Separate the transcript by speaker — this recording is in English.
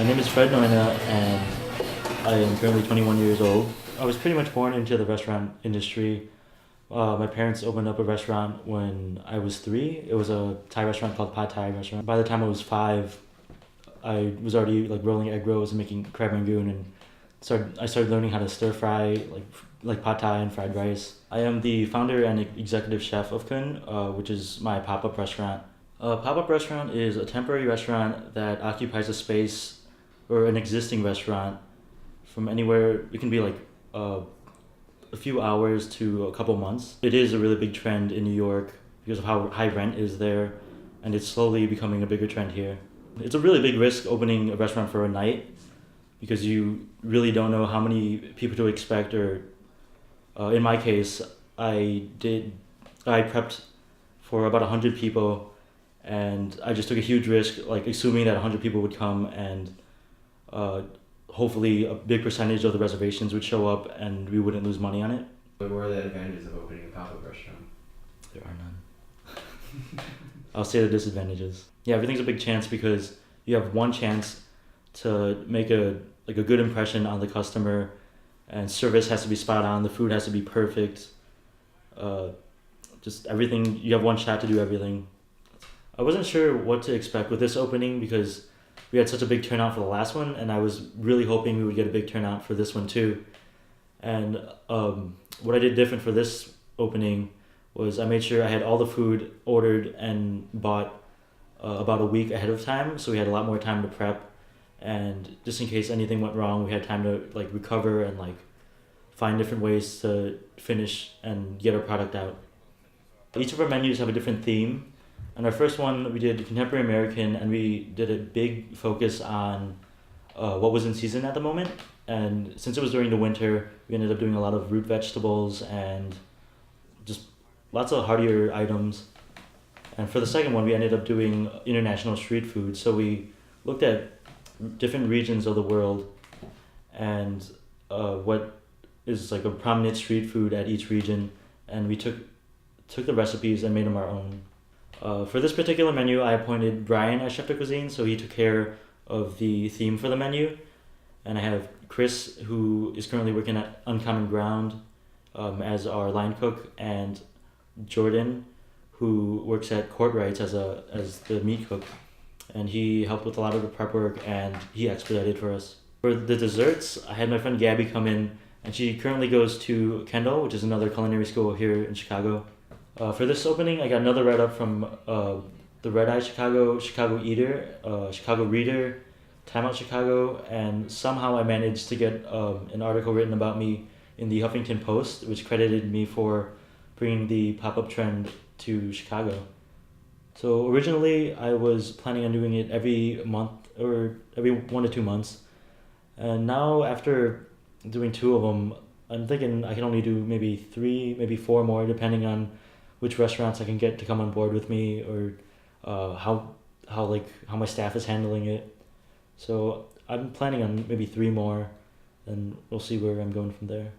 Speaker 1: My name is Fred Noinaj and I am currently 21 years old. I was pretty much born into the restaurant industry. My parents opened up a restaurant when I was 3. It was a Thai restaurant called Pad Thai restaurant. By the time I was 5, I was already like rolling egg rolls and making crab rangoon, and I started learning how to stir fry like pad thai and fried rice. I am the founder and executive chef of Khuin, which is my pop-up restaurant. A pop-up restaurant is a temporary restaurant that occupies a space or an existing restaurant from anywhere. It can be like a few hours to a couple months. It is a really big trend in New York because of how high rent is there, and it's slowly becoming a bigger trend here. It's a really big risk opening a restaurant for a night because you really don't know how many people to expect, or in my case, I prepped for about 100 people, and I just took a huge risk, like assuming that 100 people would come, and hopefully a big percentage of the reservations would show up and we wouldn't lose money on it.
Speaker 2: What are the advantages of opening a pop-up restaurant?
Speaker 1: There are none. I'll say the disadvantages. Yeah, everything's a big chance because you have one chance to make a good impression on the customer, and service has to be spot on, the food has to be perfect. Just everything, you have one shot to do everything. I wasn't sure what to expect with this opening because we had such a big turnout for the last one, and I was really hoping we would get a big turnout for this one too. And what I did different for this opening was I made sure I had all the food ordered and bought about a week ahead of time, so we had a lot more time to prep, and just in case anything went wrong, we had time to like recover and like find different ways to finish and get our product out. Each of our menus have a different theme. And our first one, we did contemporary American, and we did a big focus on what was in season at the moment. And since it was during the winter, we ended up doing a lot of root vegetables and just lots of heartier items. And for the second one, we ended up doing international street food. So we looked at different regions of the world and what is like a prominent street food at each region, and we took the recipes and made them our own. For this particular menu, I appointed Brian as chef de cuisine, so he took care of the theme for the menu. And I have Chris, who is currently working at Uncommon Ground as our line cook, and Jordan, who works at Courtrights as the meat cook. And he helped with a lot of the prep work, and he expedited for us. For the desserts, I had my friend Gabby come in, and she currently goes to Kendall, which is another culinary school here in Chicago. For this opening, I got another write-up from the Red Eye Chicago, Chicago Eater, Chicago Reader, Time Out Chicago, and somehow I managed to get an article written about me in the Huffington Post, which credited me for bringing the pop-up trend to Chicago. So originally, I was planning on doing it every month or every 1 to 2 months. And now, after doing 2 of them, I'm thinking I can only do maybe 3, maybe 4 more, depending on which restaurants I can get to come on board with me, or how my staff is handling it. So I'm planning on maybe 3 more, and we'll see where I'm going from there.